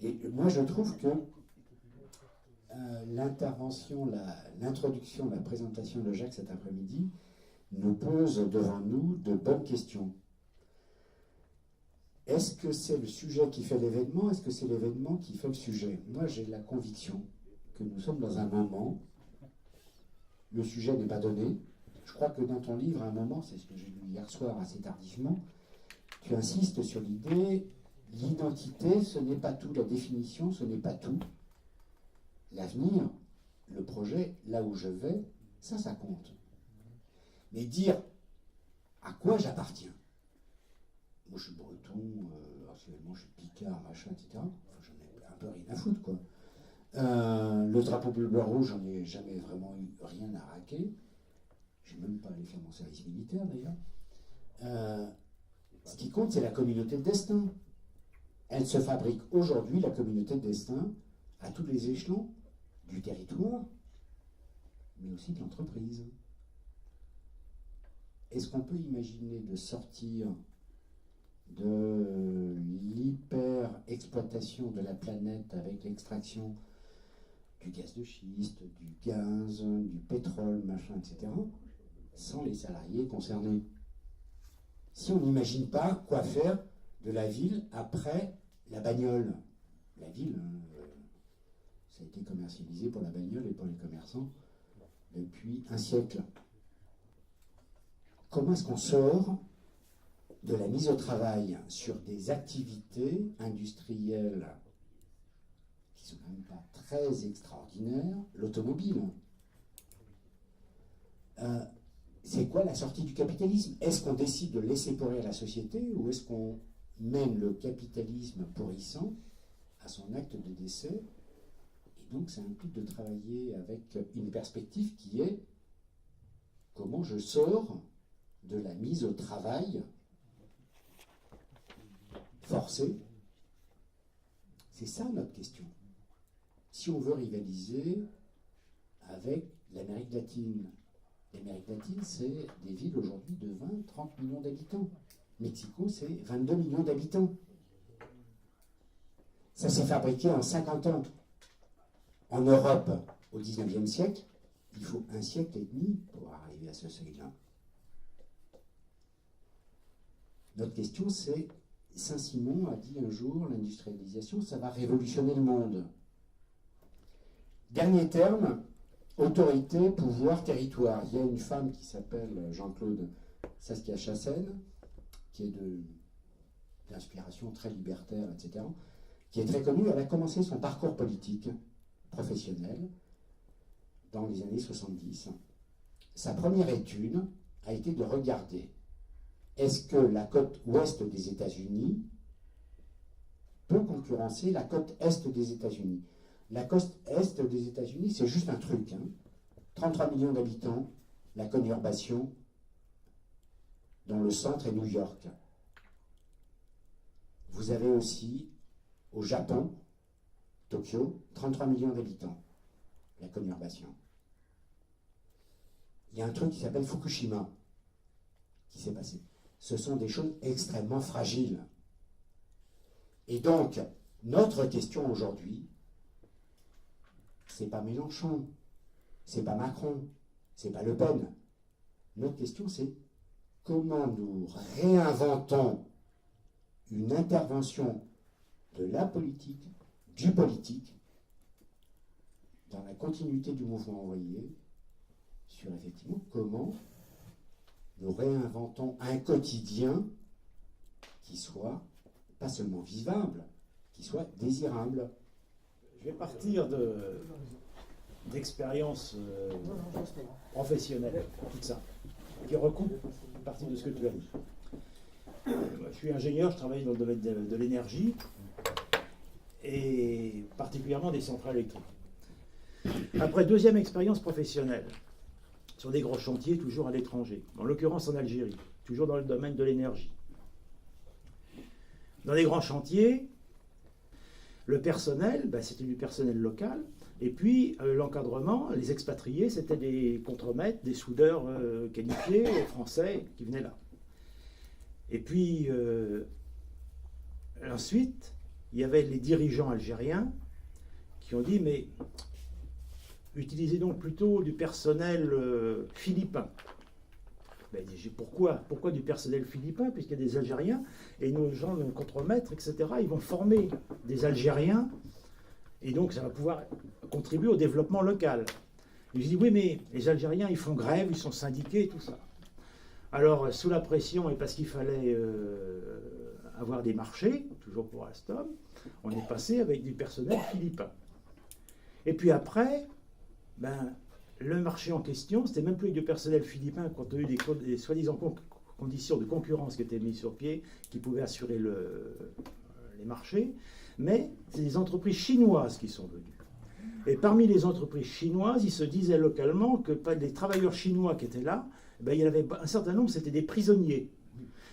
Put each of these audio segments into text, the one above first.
Et moi, je trouve que l'introduction, la présentation de Jacques cet après-midi nous pose devant nous de bonnes questions. Est-ce que c'est le sujet qui fait l'événement? Est-ce que c'est l'événement qui fait le sujet? Moi, j'ai la conviction que nous sommes dans un moment, le sujet n'est pas donné. Je crois que dans ton livre, à un moment, c'est ce que j'ai lu hier soir assez tardivement, tu insistes sur l'idée, l'identité, ce n'est pas tout, la définition, ce n'est pas tout. L'avenir, le projet, là où je vais, ça compte. Mais dire à quoi j'appartiens. Moi, je suis breton, actuellement, je suis picard, machin, etc. Enfin, j'en ai un peu rien à foutre, quoi. Le drapeau bleu, blanc, rouge, j'en ai jamais vraiment eu rien à raquer. J'ai même pas allé faire mon service militaire, d'ailleurs. Ce qui compte, c'est la communauté de destin. Elle se fabrique aujourd'hui, la communauté de destin, à tous les échelons du territoire, mais aussi de l'entreprise. Est-ce qu'on peut imaginer de sortir de l'hyper-exploitation de la planète avec l'extraction du gaz de schiste, du gaz, du pétrole, machin, etc., sans les salariés concernés? Si on n'imagine pas quoi faire de la ville après la bagnole. La ville, ça a été commercialisé pour la bagnole et pour les commerçants depuis un siècle. Comment est-ce qu'on sort de la mise au travail sur des activités industrielles qui ne sont quand même pas très extraordinaires, l'automobile? C'est quoi la sortie du capitalisme? Est-ce qu'on décide de laisser pourrir la société ou est-ce qu'on mène le capitalisme pourrissant à son acte de décès? Et donc ça implique de travailler avec une perspective qui est comment je sors de la mise au travail forcée. C'est ça notre question. Si on veut rivaliser avec l'Amérique latine, l'Amérique latine, c'est des villes aujourd'hui de 20-30 millions d'habitants. Mexico, c'est 22 millions d'habitants. Ça s'est fabriqué en 50 ans. En Europe, au 19e siècle, il faut un siècle et demi pour arriver à ce seuil-là. Notre question, c'est, Saint-Simon a dit un jour, l'industrialisation, ça va révolutionner le monde. Dernier terme, autorité, pouvoir, territoire. Il y a une femme qui s'appelle Jean-Claude Saskia Chassen, qui est d'inspiration très libertaire, etc., qui est très connue. Elle a commencé son parcours politique professionnel dans les années 70. Sa première étude a été de regarder est-ce que la côte ouest des États-Unis peut concurrencer la côte est des États-Unis. La côte est des États-Unis, c'est juste un truc. 33 millions d'habitants, la conurbation dans le centre est New York. Vous avez aussi, au Japon, Tokyo, 33 millions d'habitants, la conurbation. Il y a un truc qui s'appelle Fukushima qui s'est passé. Ce sont des choses extrêmement fragiles. Et donc, notre question aujourd'hui, c'est pas Mélenchon, c'est pas Macron, c'est pas Le Pen. Notre question, c'est comment nous réinventons une intervention de la politique, du politique, dans la continuité du mouvement envoyé, sur effectivement comment nous réinventons un quotidien qui soit pas seulement vivable, qui soit désirable. Je vais partir d'expériences professionnelles, tout ça, qui recoupe une partie de ce que tu as dit. Je suis ingénieur, je travaille dans le domaine de l'énergie, et particulièrement des centrales électriques. Après, deuxième expérience professionnelle, sur des gros chantiers, toujours à l'étranger, en l'occurrence en Algérie, toujours dans le domaine de l'énergie. Dans les grands chantiers, le personnel, c'était du personnel local, et puis l'encadrement, les expatriés, c'était des contremaîtres, des soudeurs qualifiés, français, qui venaient là. Et puis, ensuite, il y avait les dirigeants algériens qui ont dit, mais utilisez donc plutôt du personnel philippin. Ben, pourquoi du personnel philippin, puisqu'il y a des Algériens, et nos gens, nos contremaîtres, etc., ils vont former des Algériens, et donc ça va pouvoir contribuer au développement local. Et je dis, oui, mais les Algériens, ils font grève, ils sont syndiqués, et tout ça. Alors, sous la pression, et parce qu'il fallait avoir des marchés, toujours pour Alstom, on est passé avec du personnel philippin. Et puis après, ben, le marché en question, c'était même plus du personnel philippin, quand on a eu des soi-disant conditions de concurrence qui étaient mises sur pied, qui pouvaient assurer les marchés, mais c'est des entreprises chinoises qui sont venues. Et parmi les entreprises chinoises, il se disait localement que les travailleurs chinois qui étaient là, ben, il y en avait un certain nombre, c'était des prisonniers,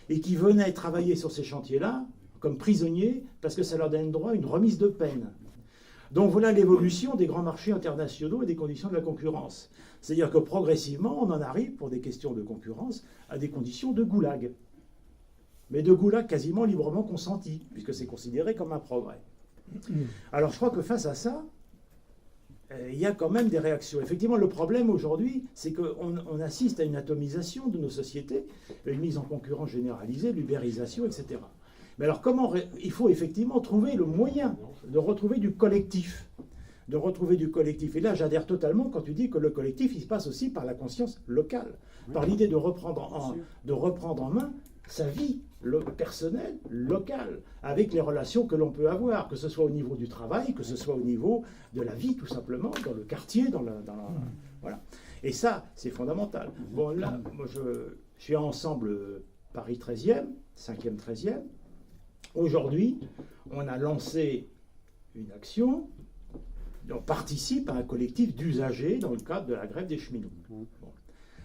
et qui venaient travailler sur ces chantiers-là comme prisonniers parce que ça leur donne droit à une remise de peine. Donc voilà l'évolution des grands marchés internationaux et des conditions de la concurrence. C'est-à-dire que progressivement, on en arrive, pour des questions de concurrence, à des conditions de goulag. Mais de goulag quasiment librement consenti, puisque c'est considéré comme un progrès. Alors je crois que face à ça, il y a quand même des réactions. Effectivement, le problème aujourd'hui, c'est qu'on assiste à une atomisation de nos sociétés, une mise en concurrence généralisée, l'ubérisation, etc. Mais alors, il faut effectivement trouver le moyen de retrouver du collectif. Et là, j'adhère totalement quand tu dis que le collectif, il se passe aussi par la conscience locale, par l'idée de reprendre en main sa vie personnelle, locale, avec les relations que l'on peut avoir, que ce soit au niveau du travail, que ce soit au niveau de la vie, tout simplement, dans le quartier, voilà. Et ça, c'est fondamental. Bon, là, moi, je suis ensemble Paris 13e, 5e, 13e. Aujourd'hui, on a lancé une action, on participe à un collectif d'usagers dans le cadre de la grève des cheminots. Bon.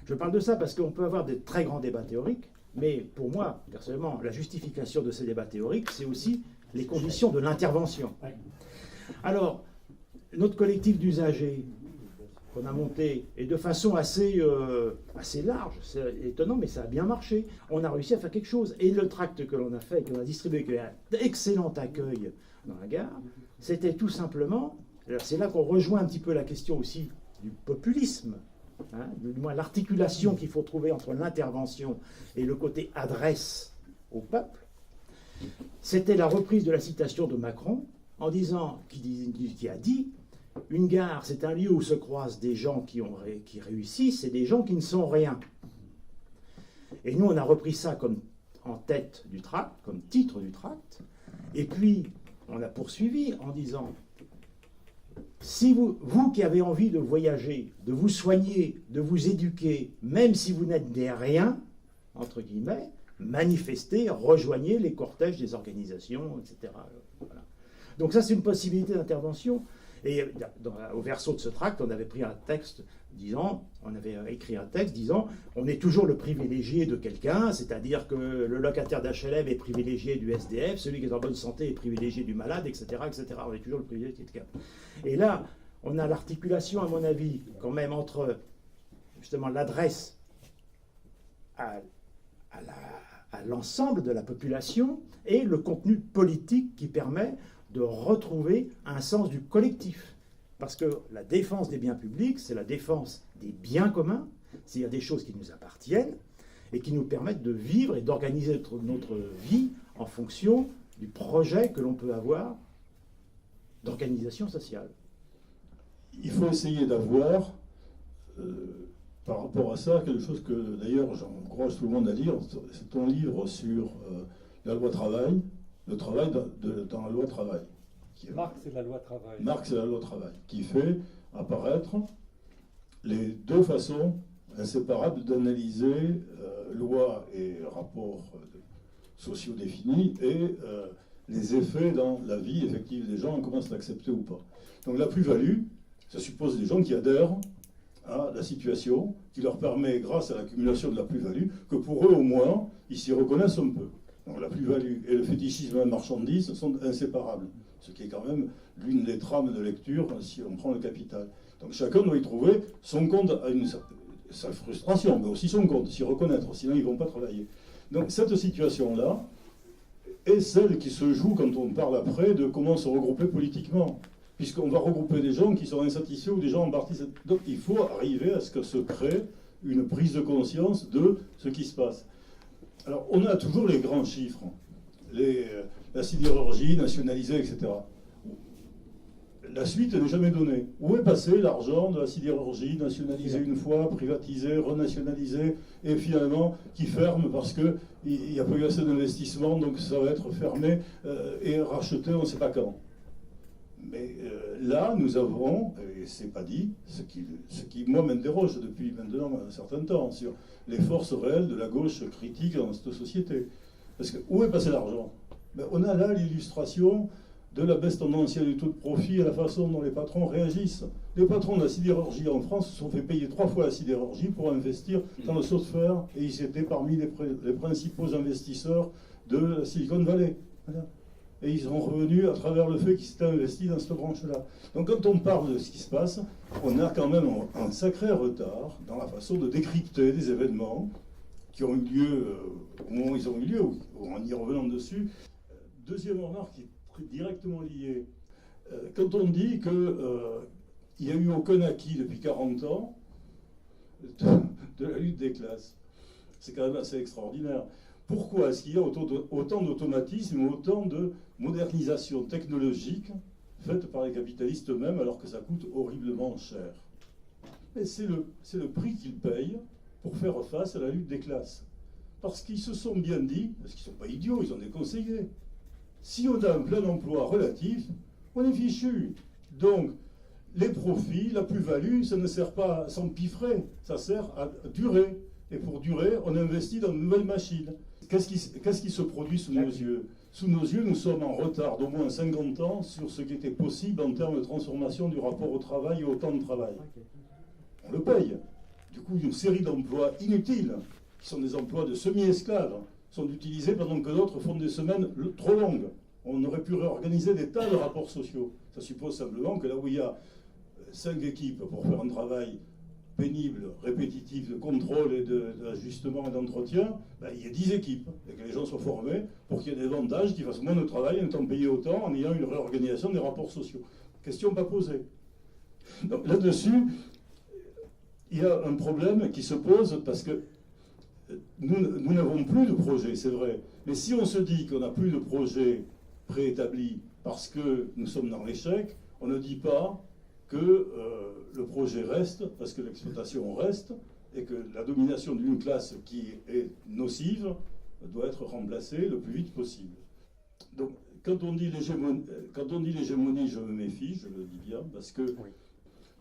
Je parle de ça parce qu'on peut avoir des très grands débats théoriques, mais pour moi, personnellement, la justification de ces débats théoriques, c'est aussi les conditions de l'intervention. Alors, notre collectif d'usagers qu'on a monté, et de façon assez large, c'est étonnant, mais ça a bien marché. On a réussi à faire quelque chose. Et le tract que l'on a fait, que l'on a distribué, qui a un excellent accueil dans la gare, c'était tout simplement, c'est là qu'on rejoint un petit peu la question aussi du populisme, hein, du moins l'articulation qu'il faut trouver entre l'intervention et le côté adresse au peuple. C'était la reprise de la citation de Macron, en disant, qui a dit, une gare, c'est un lieu où se croisent des gens qui réussissent et des gens qui ne sont rien. Et nous, on a repris ça comme en tête du tract, comme titre du tract, et puis on a poursuivi en disant, si vous qui avez envie de voyager, de vous soigner, de vous éduquer, même si vous n'êtes des riens, entre guillemets, manifestez, rejoignez les cortèges des organisations, etc. Voilà. Donc ça, c'est une possibilité d'intervention. Et au verso de ce tract, on avait écrit un texte disant, on est toujours le privilégié de quelqu'un, c'est-à-dire que le locataire d'HLM est privilégié du SDF, celui qui est en bonne santé est privilégié du malade, etc., etc. On est toujours le privilégié de quelqu'un. Et là, on a l'articulation, à mon avis, quand même, entre justement l'adresse à l'ensemble de la population et le contenu politique qui permet de retrouver un sens du collectif. Parce que la défense des biens publics, c'est la défense des biens communs, c'est-à-dire des choses qui nous appartiennent et qui nous permettent de vivre et d'organiser notre vie en fonction du projet que l'on peut avoir d'organisation sociale. Il faut essayer d'avoir, par rapport à ça, quelque chose que d'ailleurs j'encourage tout le monde à lire, c'est ton livre sur la loi travail, le travail dans la loi travail. Marx et la loi travail. Marx et la loi travail, qui fait apparaître les deux façons inséparables d'analyser loi et rapports sociaux définis et les effets dans la vie effective des gens, comment se l'accepter ou pas. Donc la plus-value, ça suppose des gens qui adhèrent à la situation, qui leur permet, grâce à l'accumulation de la plus-value, que pour eux au moins, ils s'y reconnaissent un peu. Donc la plus-value et le fétichisme de la marchandise sont inséparables, ce qui est quand même l'une des trames de lecture si on prend le Capital. Donc chacun doit y trouver son compte, sa frustration, mais aussi son compte, s'y reconnaître, sinon ils ne vont pas travailler. Donc cette situation-là, et celle qui se joue quand on parle après de comment se regrouper politiquement. Puisqu'on va regrouper des gens qui sont insatisfaits ou des gens en partie... Donc il faut arriver à ce que se crée une prise de conscience de ce qui se passe. Alors on a toujours les grands chiffres, la sidérurgie nationalisée, etc. La suite n'est jamais donnée. Où est passé l'argent de la sidérurgie nationalisée une fois, privatisée, renationalisée, et finalement qui ferme parce qu'il n'y a pas eu assez d'investissement, donc ça va être fermé et racheté on ne sait pas quand. Mais là, nous avons, et c'est pas dit, ce qui moi m'interroge depuis maintenant un certain temps, sur les forces réelles de la gauche critique dans cette société. Parce que où est passé l'argent? Ben, on a là l'illustration de la baisse tendancielle du taux de profit et la façon dont les patrons réagissent. Les patrons de la sidérurgie en France se sont fait payer 3 fois la sidérurgie pour investir dans le saut de fer, et ils étaient parmi les principaux investisseurs de la Silicon Valley. Voilà. Et ils sont revenus à travers le fait qu'ils s'étaient investis dans cette branche-là. Donc quand on parle de ce qui se passe, on a quand même un sacré retard dans la façon de décrypter des événements qui ont eu lieu au moment où ils ont eu lieu, ou en y revenant dessus. Deuxième remarque qui est directement liée. Quand on dit qu'il n'y a eu aucun acquis depuis 40 ans de la lutte des classes, c'est quand même assez extraordinaire. Pourquoi est-ce qu'il y a autant d'automatisme, autant de modernisation technologique faite par les capitalistes eux-mêmes alors que ça coûte horriblement cher? Mais c'est le prix qu'ils payent pour faire face à la lutte des classes. Parce qu'ils se sont bien dit, parce qu'ils ne sont pas idiots, ils ont des conseillers. Si on a un plein emploi relatif, on est fichu. Donc, les profits, la plus-value, ça ne sert pas à s'empiffrer, ça sert à durer. Et pour durer, on investit dans de nouvelles machines. Qu'est-ce qui se produit sous nos yeux? Sous nos yeux, nous sommes en retard d'au moins 50 ans sur ce qui était possible en termes de transformation du rapport au travail et au temps de travail. On le paye. Du coup, une série d'emplois inutiles, qui sont des emplois de semi-esclaves, sont utilisés pendant que d'autres font des semaines trop longues. On aurait pu réorganiser des tas de rapports sociaux. Ça suppose simplement que là où il y a 5 équipes pour faire un travail pénible, répétitif, de contrôle et d'ajustement et d'entretien, ben, il y a 10 équipes, et que les gens soient formés pour qu'il y ait des avantages, qu'ils fassent moins de travail en étant payés autant, en ayant une réorganisation des rapports sociaux. Question pas posée. Donc là-dessus, il y a un problème qui se pose parce que nous n'avons plus de projet, c'est vrai. Mais si on se dit qu'on n'a plus de projet préétabli parce que nous sommes dans l'échec, on ne dit pas que le projet reste, parce que l'exploitation reste, et que la domination d'une classe qui est nocive doit être remplacée le plus vite possible. Donc, quand on dit l'hégémonie, je me méfie, je le dis bien, parce que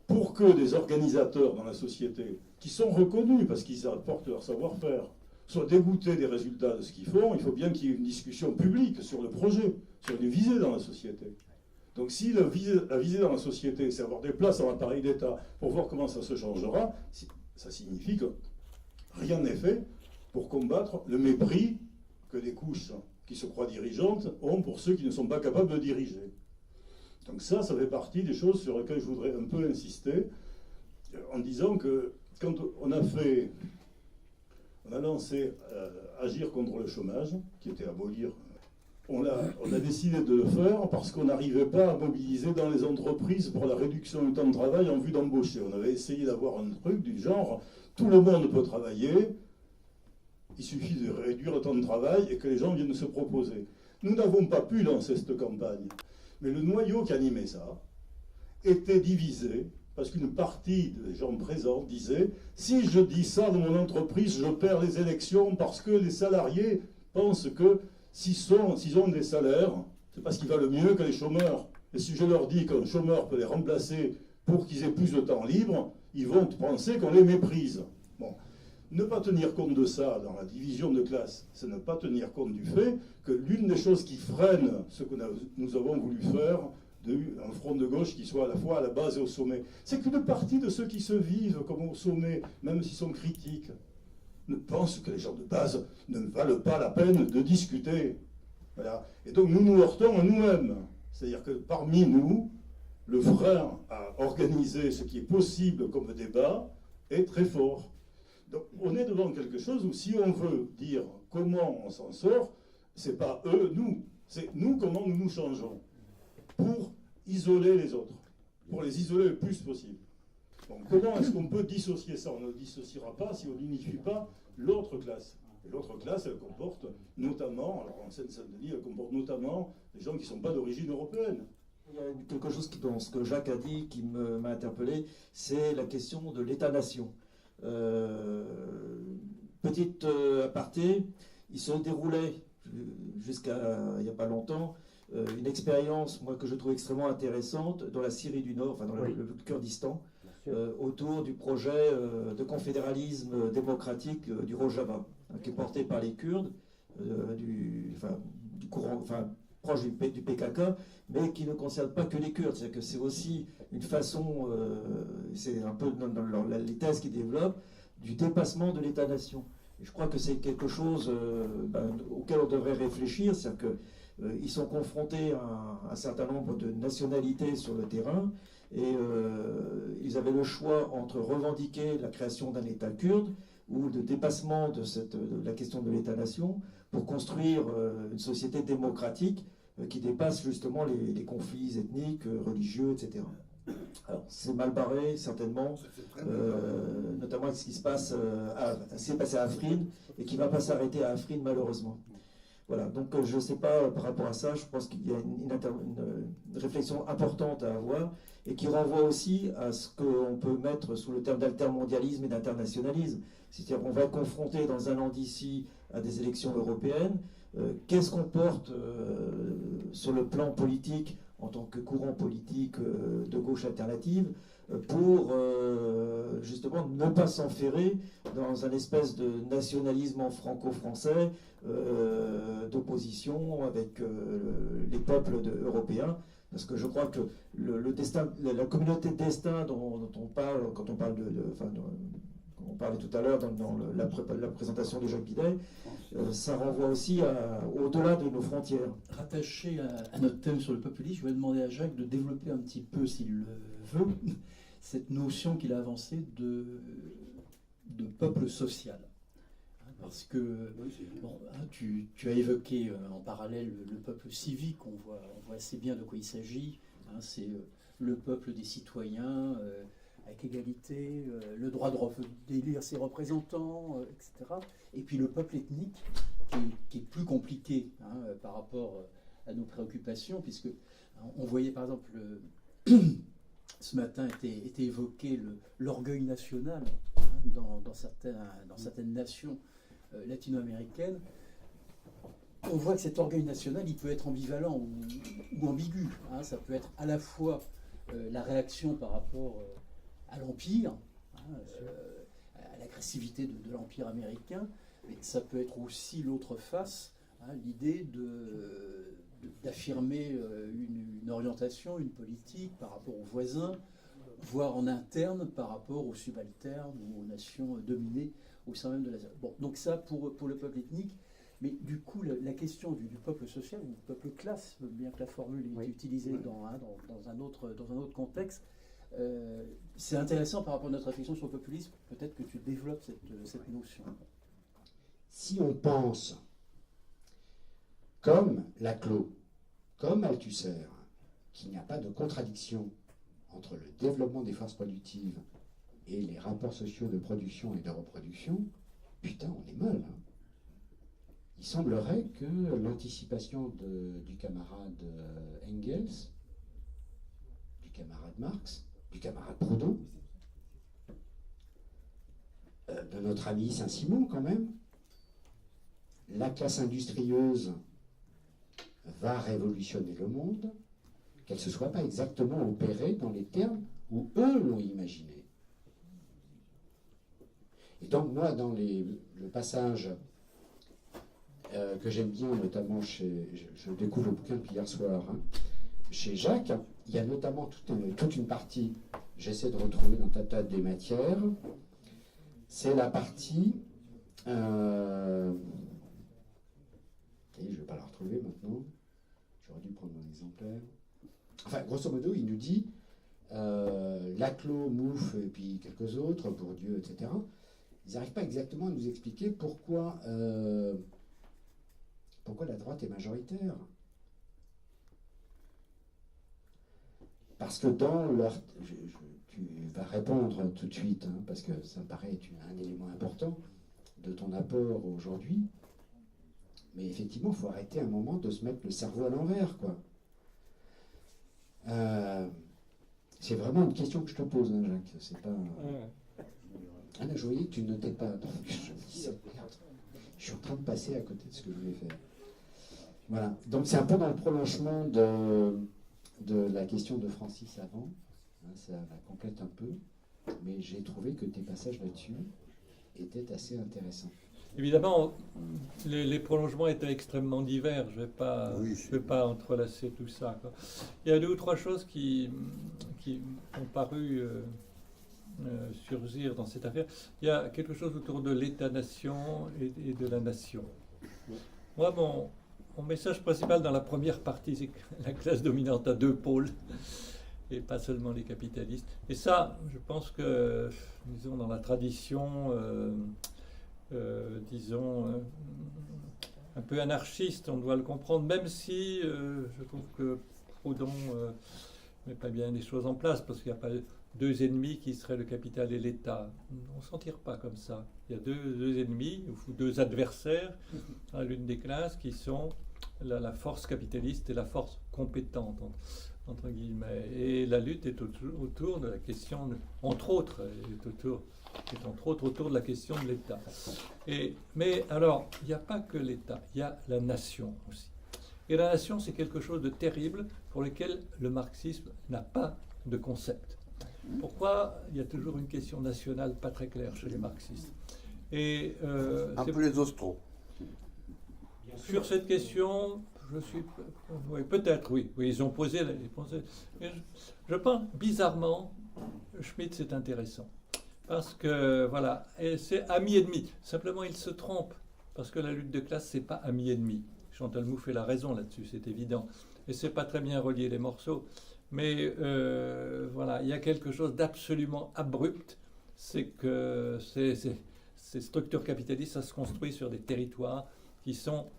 pour que des organisateurs dans la société, qui sont reconnus parce qu'ils apportent leur savoir-faire, soient dégoûtés des résultats de ce qu'ils font, il faut bien qu'il y ait une discussion publique sur le projet, sur les visées dans la société. Donc si la visée dans la société, c'est avoir des places dans l'appareil d'État pour voir comment ça se changera, ça signifie que rien n'est fait pour combattre le mépris que les couches qui se croient dirigeantes ont pour ceux qui ne sont pas capables de diriger. Donc ça fait partie des choses sur lesquelles je voudrais un peu insister, en disant que quand on a lancé Agir contre le chômage, qui était abolir... On a décidé de le faire parce qu'on n'arrivait pas à mobiliser dans les entreprises pour la réduction du temps de travail en vue d'embaucher. On avait essayé d'avoir un truc du genre, tout le monde peut travailler, il suffit de réduire le temps de travail et que les gens viennent se proposer. Nous n'avons pas pu lancer cette campagne, mais le noyau qui animait ça était divisé parce qu'une partie des gens présents disait « Si je dis ça dans mon entreprise, je perds les élections parce que les salariés pensent que s'ils ont des salaires, c'est parce qu'ils valent mieux que les chômeurs. Et si je leur dis qu'un chômeur peut les remplacer pour qu'ils aient plus de temps libre, ils vont penser qu'on les méprise. » Bon. Ne pas tenir compte de ça dans la division de classe, c'est ne pas tenir compte du fait que l'une des choses qui freine ce que nous avons voulu faire, un front de gauche qui soit à la fois à la base et au sommet, c'est qu'une partie de ceux qui se vivent comme au sommet, même s'ils sont critiques, ne pensent que les gens de base ne valent pas la peine de discuter. Voilà. Et donc nous nous heurtons à nous-mêmes. C'est-à-dire que parmi nous, le frein à organiser ce qui est possible comme débat est très fort. Donc on est devant quelque chose où si on veut dire comment on s'en sort, c'est pas eux, nous. C'est nous, comment nous nous changeons pour isoler les autres, pour les isoler le plus possible. Donc comment est-ce qu'on peut dissocier ça? On ne dissociera pas si on n'unifie pas l'autre classe. Et l'autre classe, elle comporte notamment, alors en Seine-Saint-Denis, elle comporte notamment des gens qui ne sont pas d'origine européenne. Il y a quelque chose dans ce que Jacques a dit qui m'a interpellé, c'est la question de l'État-nation. Petite aparté, il se déroulait jusqu'à il n'y a pas longtemps une expérience, moi, que je trouve extrêmement intéressante dans la Syrie du Nord, enfin dans le Kurdistan, autour du projet de confédéralisme démocratique du Rojava, qui est porté par les Kurdes, du courant, proche du PKK, mais qui ne concerne pas que les Kurdes. C'est-à-dire que c'est aussi une façon, c'est un peu dans les thèses qu'ils développent, du dépassement de l'État-nation. Et je crois que c'est quelque chose auquel on devrait réfléchir, c'est-à-dire qu'ils sont confrontés à un certain nombre de nationalités sur le terrain, et ils avaient le choix entre revendiquer la création d'un État kurde ou le dépassement de la question de l'État-nation pour construire une société démocratique qui dépasse justement les conflits ethniques, religieux, etc. Alors, c'est mal barré, certainement, notamment avec ce qui se passe s'est passé à Afrin et qui ne va pas s'arrêter à Afrin, malheureusement. Voilà, donc je ne sais pas, par rapport à ça, je pense qu'il y a une réflexion importante à avoir et qui renvoie aussi à ce qu'on peut mettre sous le terme d'altermondialisme et d'internationalisme. C'est-à-dire qu'on va être confronté dans un an d'ici à des élections européennes. Qu'est-ce qu'on porte sur le plan politique en tant que courant politique de gauche alternative pour justement ne pas s'enferrer dans un espèce de nationalisme franco-français d'opposition avec les peuples européens, parce que je crois que le destin, la communauté de destin dont on parle quand on parle on parlait tout à l'heure dans la présentation de Jacques Bidet, ça renvoie aussi au-delà de nos frontières. Rattaché à notre thème sur le populisme, je vais demander à Jacques de développer un petit peu, s'il le veut, cette notion qu'il a avancée de peuple social. Parce que bon, tu as évoqué en parallèle le peuple civique, on voit assez bien de quoi il s'agit. C'est le peuple des citoyens, avec égalité, le droit d'élire ses représentants, etc. Et puis le peuple ethnique, qui est plus compliqué par rapport à nos préoccupations, puisque on voyait par exemple, ce matin était évoqué l'orgueil national dans certaines nations latino-américaines. On voit que cet orgueil national, il peut être ambivalent ou ambigu. Ça peut être à la fois la réaction par rapport à l'Empire, à l'agressivité de l'Empire américain, mais ça peut être aussi l'autre face, l'idée d'affirmer une orientation, une politique par rapport aux voisins, voire en interne par rapport aux subalternes ou aux nations dominées au sein même de la zone. Bon, donc ça pour le peuple ethnique, mais du coup la question du peuple social, ou peuple classe, bien que la formule ait été utilisée dans un autre contexte, c'est intéressant par rapport à notre réflexion sur le populisme. Peut-être que tu développes cette notion. Si on pense comme Laclos, comme Althusser, qu'il n'y a pas de contradiction entre le développement des forces productives et les rapports sociaux de production et de reproduction, putain, on est mal. Il semblerait que l'anticipation du camarade Engels, du camarade Marx, du camarade Proudhon, de notre ami Saint-Simon quand même, la classe industrieuse va révolutionner le monde, qu'elle ne se soit pas exactement opérée dans les termes où eux l'ont imaginé. Et donc moi, dans le passage que j'aime bien, notamment je découvre le bouquin depuis hier soir, chez Jacques, il y a notamment toute une partie, j'essaie de retrouver dans ta table des matières, c'est la partie, et je ne vais pas la retrouver maintenant, j'aurais dû prendre mon exemplaire. Enfin, grosso modo, il nous dit, Laclos, Mouffe, et puis quelques autres, Bourdieu, etc., ils n'arrivent pas exactement à nous expliquer pourquoi Pourquoi la droite est majoritaire? Parce que dans leur... tu vas répondre tout de suite, hein, parce que ça me paraît être un élément important de ton apport aujourd'hui. Mais effectivement, il faut arrêter un moment de se mettre le cerveau à l'envers, quoi. C'est vraiment une question que je te pose, hein, Jacques. C'est pas... Ah là, je voyais que tu ne notais pas. Donc, je me disais, merde, je suis en train de passer à côté de ce que je voulais faire. Voilà. Donc, c'est un peu dans le prolongement de la question de Francis avant. Hein, ça la complète un peu. Mais j'ai trouvé que tes passages là-dessus étaient assez intéressants. Évidemment, les prolongements étaient extrêmement divers. Je ne vais pas entrelacer tout ça, quoi. Il y a 2 ou 3 choses qui ont paru surgir dans cette affaire. Il y a quelque chose autour de l'État-nation et de la nation. Moi, mon message principal dans la première partie, c'est que la classe dominante a 2 pôles, et pas seulement les capitalistes. Et ça, je pense que, disons, dans la tradition... disons, un peu anarchiste, on doit le comprendre, même si je trouve que Proudhon met pas bien les choses en place, parce qu'il n'y a pas 2 ennemis qui seraient le capital et l'État. On ne s'en tire pas comme ça. Il y a deux ennemis, ou 2 adversaires à l'une des classes, qui sont la force capitaliste et la force compétente, entre guillemets. Et la lutte est autour de la question, entre autres autour de la question de l'État. Mais alors, il n'y a pas que l'État, il y a la nation aussi. Et la nation, c'est quelque chose de terrible pour lequel le marxisme n'a pas de concept. Pourquoi il y a toujours une question nationale pas très claire chez les marxistes? Un peu les Austro. Sur cette question, oui, peut-être, oui, ils ont posé. Mais je pense, bizarrement, Schmitt, c'est intéressant. Parce que, voilà, c'est ami-ennemi. Simplement, il se trompe. Parce que la lutte de classe, c'est pas ami-ennemi. Chantal Mouffe a raison là-dessus, c'est évident. Et c'est pas très bien relié les morceaux. Mais voilà, il y a quelque chose d'absolument abrupt. C'est que ces structures capitalistes, ça se construit sur des territoires qui sont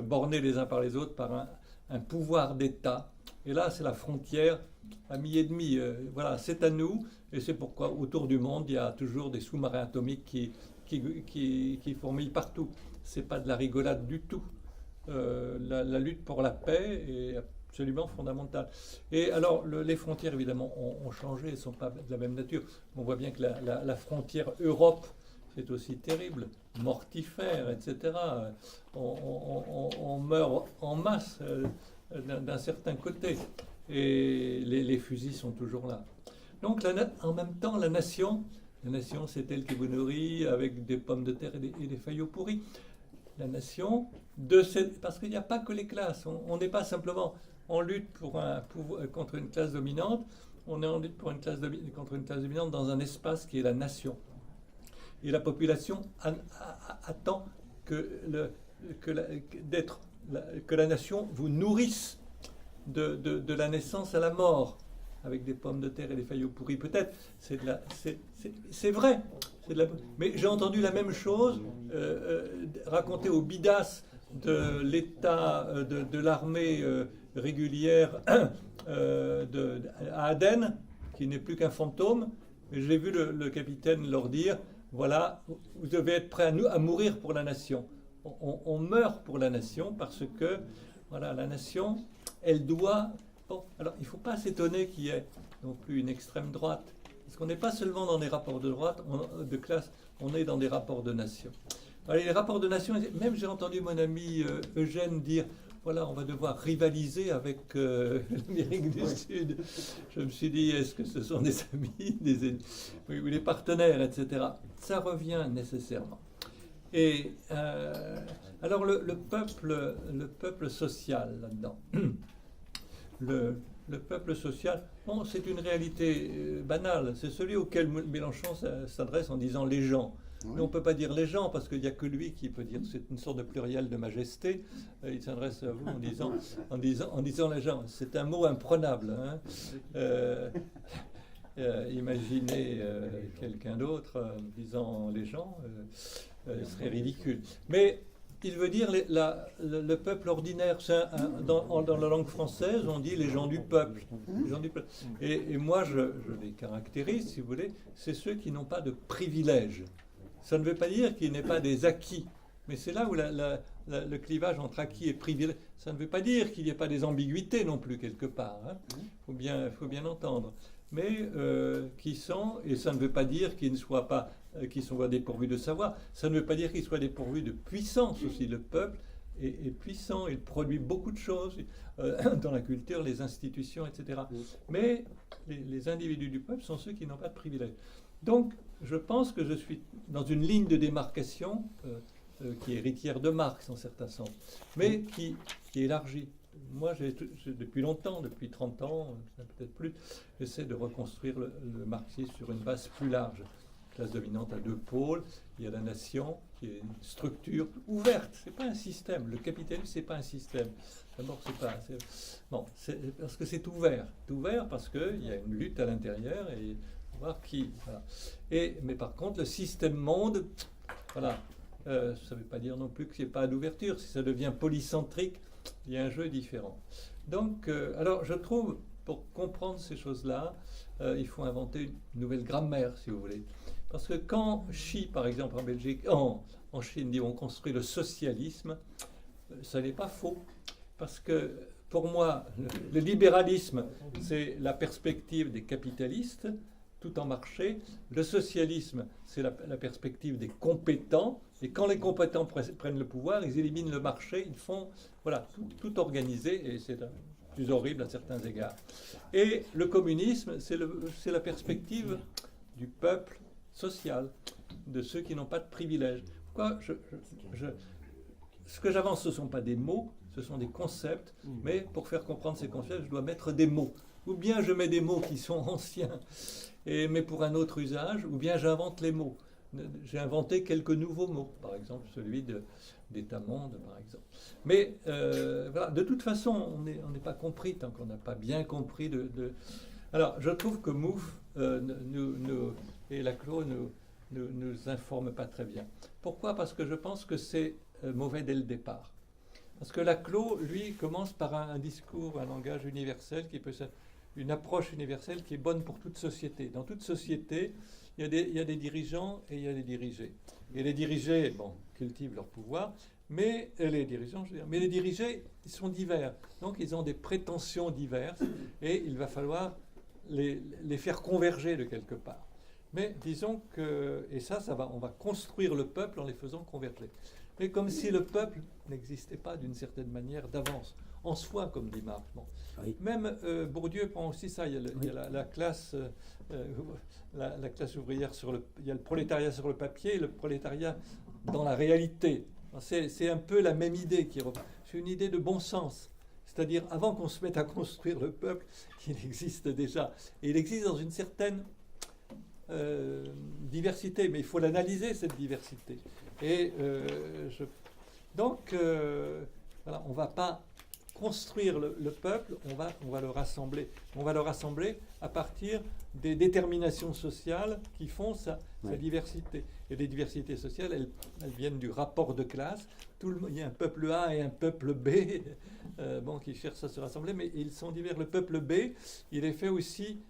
bornés les uns par les autres par un pouvoir d'État. Et là, c'est la frontière ami-ennemi. Voilà, c'est à nous. Et c'est pourquoi, autour du monde, il y a toujours des sous-marins atomiques qui fourmillent partout. C'est pas de la rigolade du tout. La lutte pour la paix est absolument fondamentale. Et alors, les frontières, évidemment, ont changé, elles ne sont pas de la même nature. On voit bien que la frontière Europe, c'est aussi terrible, mortifère, etc. On meurt en masse d'un certain côté. Et les fusils sont toujours là. Donc, en même temps, la nation, c'est elle qui vous nourrit avec des pommes de terre et des faillots pourris. La nation, parce qu'il n'y a pas que les classes. On n'est pas simplement en lutte contre une classe dominante, on est en lutte contre une classe dominante dans un espace qui est la nation. Et la population attend que la nation vous nourrisse de la naissance à la mort, avec des pommes de terre et des faillots pourris. Peut-être, c'est vrai. Mais j'ai entendu la même chose racontée au bidas de l'État, de l'armée régulière à Aden, qui n'est plus qu'un fantôme. Et j'ai vu le capitaine leur dire, voilà, vous devez être prêts à mourir pour la nation. On meurt pour la nation parce que, voilà, la nation, elle doit... Bon, alors, il ne faut pas s'étonner qu'il y ait non plus une extrême droite. Parce qu'on n'est pas seulement dans des rapports de droite, de classe, on est dans des rapports de nation. Alors, les rapports de nation, même j'ai entendu mon ami Eugène dire, voilà, on va devoir rivaliser avec l'Amérique du Sud. Je me suis dit, est-ce que ce sont des amis, des ennemis, ou des partenaires, etc. Ça revient nécessairement. Et alors le peuple social là-dedans. Le peuple social, bon, c'est une réalité banale. C'est celui auquel Mélenchon s'adresse en disant les gens. Oui. Mais on ne peut pas dire les gens parce qu'il n'y a que lui qui peut dire. C'est une sorte de pluriel de majesté. Il s'adresse à vous en disant les gens. C'est un mot imprenable. Hein. Imaginez quelqu'un d'autre disant les gens serait ridicule. Mais il veut dire le peuple ordinaire. Dans la langue française, on dit les gens du peuple. Les gens du peuple. Et moi, je les caractérise, si vous voulez, c'est ceux qui n'ont pas de privilèges. Ça ne veut pas dire qu'il n'ait pas des acquis. Mais c'est là où le clivage entre acquis et privilèges, ça ne veut pas dire qu'il n'y ait pas des ambiguïtés non plus quelque part. Faut bien entendre. Mais qui sont, et ça ne veut pas dire qu'ils ne soient pas, qu'ils soient dépourvus de savoir. Ça ne veut pas dire qu'ils soient dépourvus de puissance aussi. Le peuple est puissant, il produit beaucoup de choses dans la culture, les institutions, etc. Mais les individus du peuple sont ceux qui n'ont pas de privilèges. Donc, je pense que je suis dans une ligne de démarcation qui est héritière de Marx en certain sens, mais qui élargit. Moi, depuis longtemps, depuis 30 ans, peut-être plus, j'essaie de reconstruire le marxisme sur une base plus large. Classe dominante à deux pôles, il y a la nation, qui est une structure ouverte, c'est pas un système. Le capitalisme, c'est pas un système. D'abord, c'est parce que c'est ouvert. C'est ouvert parce qu'il y a une lutte à l'intérieur et voir qui. Voilà. Mais par contre, le système monde, voilà, ça ne veut pas dire non plus qu'il n'y ait pas d'ouverture. Si ça devient polycentrique, il y a un jeu différent. Donc, alors, je trouve, pour comprendre ces choses-là, il faut inventer une nouvelle grammaire, si vous voulez. Parce que quand Xi, par exemple, en Belgique, en Chine, dit on construit le socialisme, ça n'est pas faux. Parce que, pour moi, le libéralisme, c'est la perspective des capitalistes, tout en marché. Le socialisme, c'est la perspective des compétents. Et quand les compétents prennent le pouvoir, ils éliminent le marché, ils font tout organisé, et c'est plus horrible à certains égards. Et le communisme, c'est la perspective du peuple social, de ceux qui n'ont pas de privilèges. Pourquoi ce que j'avance, ce ne sont pas des mots, ce sont des concepts, mais pour faire comprendre ces concepts, je dois mettre des mots. Ou bien je mets des mots qui sont anciens, mais pour un autre usage, ou bien j'invente les mots. J'ai inventé quelques nouveaux mots, par exemple celui d'État-monde, par exemple. Mais voilà, de toute façon, on n'est pas compris tant qu'on n'a pas bien compris Alors, je trouve que Mouffe et Laclos nous informent pas très bien. Pourquoi ? Parce que je pense que c'est mauvais dès le départ. Parce que Laclos, lui, commence par un discours, un langage universel une approche universelle qui est bonne pour toute société. Dans toute société, il y a des dirigeants et il y a des dirigés. Et les dirigés, cultivent leur pouvoir, mais les dirigeants, mais les dirigés, ils sont divers. Donc, ils ont des prétentions diverses et il va falloir les faire converger de quelque part. Mais disons que, et on va construire le peuple en les faisant converger. Mais comme si le peuple n'existait pas d'une certaine manière d'avance, en soi, comme dit Marx. Oui. Même Bourdieu prend aussi ça. Il y a la classe ouvrière il y a le prolétariat sur le papier et le prolétariat dans la réalité. C'est un peu la même idée qui revient. C'est une idée de bon sens. C'est-à-dire, avant qu'on se mette à construire le peuple, il existe déjà. Et il existe dans une certaine diversité, mais il faut l'analyser, cette diversité. Et donc, voilà, on ne va pas construire le peuple, on va le rassembler. On va le rassembler à partir des déterminations sociales qui font sa diversité. Et les diversités sociales, elles viennent du rapport de classe. Il y a un peuple A et un peuple B qui cherchent à se rassembler, mais ils sont divers. Le peuple B, il est fait aussi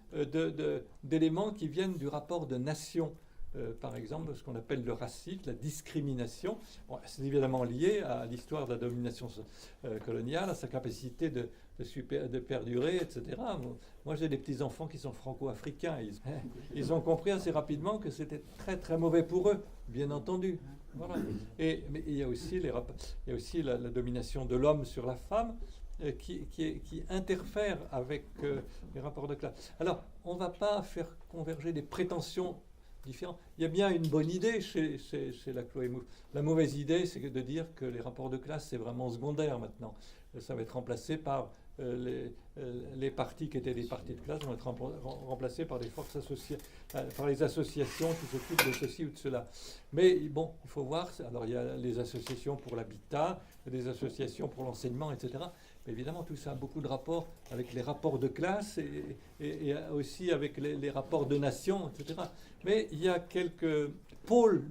d'éléments qui viennent du rapport de nation. Par exemple, ce qu'on appelle le racisme, la discrimination. C'est évidemment lié à l'histoire de la domination coloniale, à sa capacité de perdurer, etc. Moi, j'ai des petits-enfants qui sont franco-africains. Ils ont compris assez rapidement que c'était très, très mauvais pour eux, bien entendu. Voilà. Mais il y a aussi, la domination de l'homme sur la femme qui interfère avec les rapports de classe. Alors, on ne va pas faire converger des prétentions différents. Il y a bien une bonne idée chez Laclos et Mouffe. La mauvaise idée, c'est de dire que les rapports de classe, c'est vraiment secondaire maintenant. Ça va être remplacé par les partis qui étaient des partis de classe, vont être remplacés par des forces par les associations qui s'occupent de ceci ou de cela. Mais bon, il faut voir. Alors, il y a les associations pour l'habitat, des associations pour l'enseignement, etc. Mais évidemment, tout ça a beaucoup de rapports avec les rapports de classe et aussi avec les rapports de nation, etc. Mais il y a quelques pôles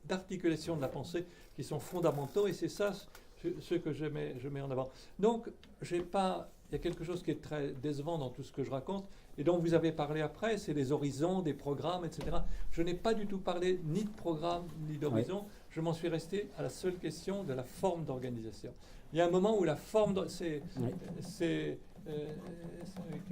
d'articulation de la pensée qui sont fondamentaux, et c'est ça ce que je mets en avant. Donc, il y a quelque chose qui est très décevant dans tout ce que je raconte, et dont vous avez parlé après, c'est les horizons, des programmes, etc. Je n'ai pas du tout parlé ni de programme, ni d'horizon. Oui. Je m'en suis resté à la seule question de la forme d'organisation. Il y a un moment où la forme... C'est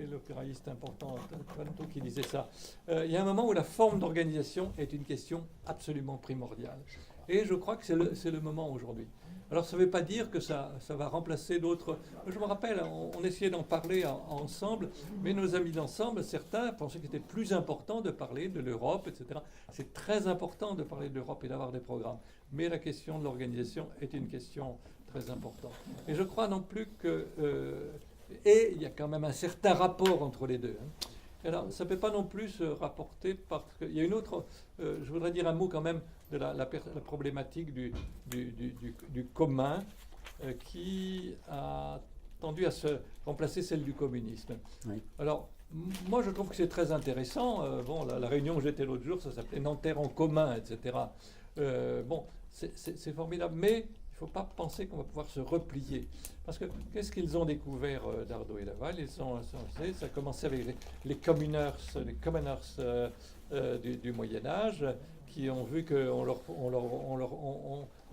l'opéraïste important, Toronto, qui disait ça. Il y a un moment où la forme d'organisation est une question absolument primordiale. Et je crois que c'est le moment aujourd'hui. Alors ça ne veut pas dire que ça va remplacer d'autres... Je me rappelle, on essayait d'en parler ensemble, mais nos amis d'ensemble, certains pensaient qu'il était plus important de parler de l'Europe, etc. C'est très important de parler de l'Europe et d'avoir des programmes. Mais la question de l'organisation est une question très importante. Et je crois non plus que... et il y a quand même un certain rapport entre les deux. Alors, ça ne peut pas non plus se rapporter parce qu'il y a une autre... je voudrais dire un mot quand même de la problématique du commun qui a tendu à se remplacer celle du communisme. Oui. Alors, moi, je trouve que c'est très intéressant. La réunion où j'étais l'autre jour, ça s'appelait Nanterre en commun, etc. C'est formidable, mais il ne faut pas penser qu'on va pouvoir se replier. Parce que qu'est-ce qu'ils ont découvert, Dardot et Laval? Ça a commencé avec les commoners du Moyen-Âge, qui ont vu qu'on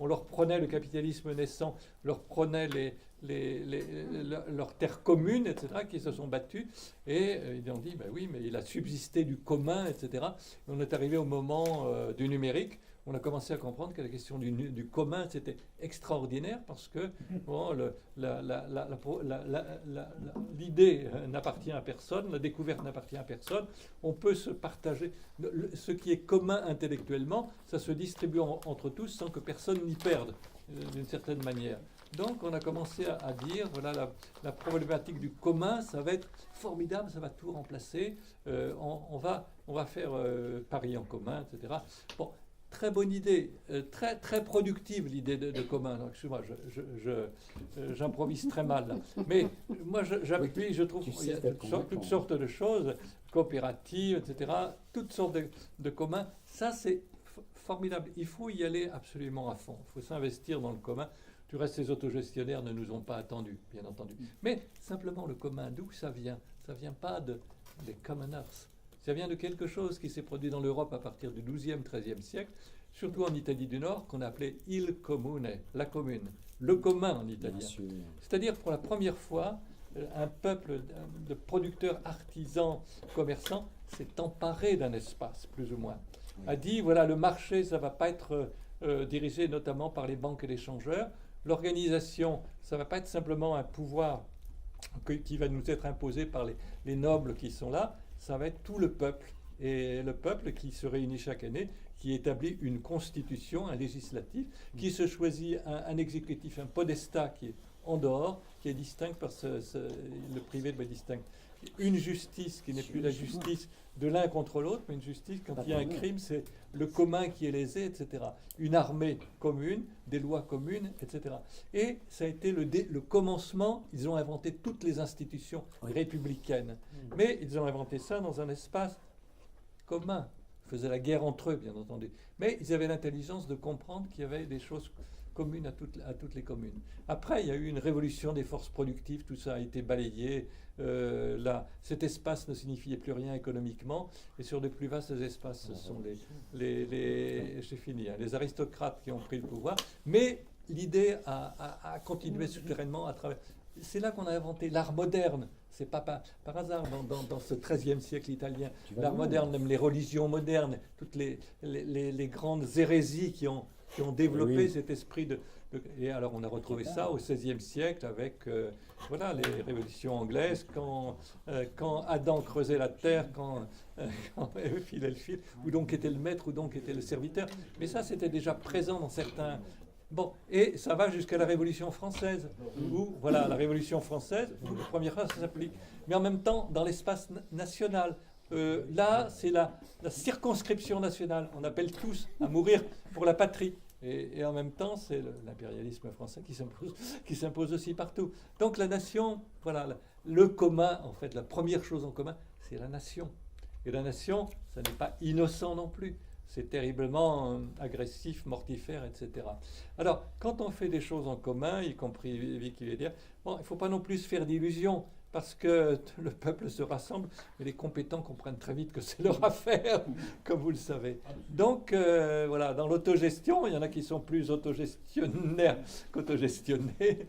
leur prenait le capitalisme naissant, leur prenait leurs terres communes, etc., qui se sont battus, et ils ont dit, ben oui, mais il a subsisté du commun, etc. Et on est arrivé au moment du numérique. On a commencé à comprendre que la question du commun, c'était extraordinaire parce que l'idée n'appartient à personne, la découverte n'appartient à personne. On peut se partager. Ce qui est commun intellectuellement, ça se distribue entre tous sans que personne n'y perde, d'une certaine manière. Donc on a commencé à dire, voilà, la problématique du commun, ça va être formidable, ça va tout remplacer. On va faire Paris en commun, etc. Bon. Très bonne idée, très, très productive l'idée de commun. Excuse-moi, j'improvise très mal là. Mais moi, j'appuie, je trouve qu'il y a toutes sortes de choses, coopératives, etc., toutes sortes de communs. Ça, c'est formidable. Il faut y aller absolument à fond. Il faut s'investir dans le commun. Du reste, ces autogestionnaires ne nous ont pas attendus, bien entendu. Mais simplement le commun, d'où ça vient? Ça ne vient pas des commoners. Ça vient de quelque chose qui s'est produit dans l'Europe à partir du XIIe, XIIIe siècle, surtout en Italie du Nord, qu'on a appelé il comune, la commune, le commun en italien. C'est-à-dire, pour la première fois, un peuple de producteurs, artisans, commerçants s'est emparé d'un espace, plus ou moins. A dit, voilà, le marché, ça ne va pas être dirigé notamment par les banques et les changeurs. L'organisation, ça ne va pas être simplement un pouvoir qui va nous être imposé par les nobles qui sont là. Ça va être tout le peuple. Et le peuple qui se réunit chaque année, qui établit une constitution, un législatif, qui se choisit un exécutif, un podestat qui est en dehors, qui est distinct par le privé de distinct. Une justice qui n'est plus la justice de l'un contre l'autre, mais une justice, quand il y a un crime, c'est le commun qui est lésé, etc. Une armée commune, des lois communes, etc. Et ça a été le commencement. Ils ont inventé toutes les institutions républicaines. Mais ils ont inventé ça dans un espace commun. Ils faisaient la guerre entre eux, bien entendu. Mais ils avaient l'intelligence de comprendre qu'il y avait des choses communes à toutes les communes. Après, il y a eu une révolution des forces productives, tout ça a été balayé. Cet espace ne signifiait plus rien économiquement, et sur les plus vastes espaces, ce sont j'ai fini, les aristocrates qui ont pris le pouvoir. Mais l'idée a continué souterrainement à travers... C'est là qu'on a inventé l'art moderne. C'est pas par hasard dans ce XIIIe siècle italien. L'art moderne, même les religions modernes, toutes les grandes hérésies qui ont développé cet esprit de... Et alors on a retrouvé ça au XVIe siècle avec les révolutions anglaises, quand Adam creusait la terre, quand Ève filait le fil, où donc était le maître, où donc était le serviteur. Mais ça, c'était déjà présent dans certains... Bon, et ça va jusqu'à la Révolution française, où, voilà, la Révolution française, où la première fois, ça s'applique. Mais en même temps, dans l'espace national, là, c'est la circonscription nationale. On appelle tous à mourir pour la patrie. Et en même temps, c'est l'impérialisme français qui s'impose aussi partout. Donc la nation, voilà, le commun, en fait, la première chose en commun, c'est la nation. Et la nation, ça n'est pas innocent non plus. c'est terriblement agressif, mortifère, etc. Alors, quand on fait des choses en commun, y compris Vicky veut dire, bon, il ne faut pas non plus se faire d'illusions, parce que le peuple se rassemble, mais les compétents comprennent très vite que c'est leur affaire, comme vous le savez. Donc, voilà, dans l'autogestion, il y en a qui sont plus autogestionnaires qu'autogestionnés.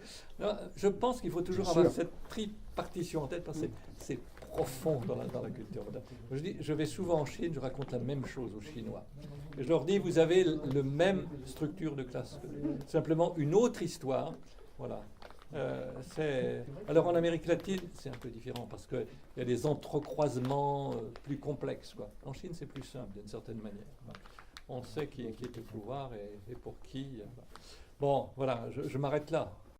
Je pense qu'il faut toujours avoir cette tripartition en tête, parce que c'est profond dans la culture. Je vais souvent en Chine, je raconte la même chose aux Chinois. Et je leur dis, vous avez le même structure de classe, simplement une autre histoire. Voilà. Alors en Amérique latine, c'est un peu différent parce qu'il y a des entrecroisements plus complexes, quoi. En Chine, c'est plus simple d'une certaine manière. On sait qui est au pouvoir et pour qui. Bon, voilà, je m'arrête là.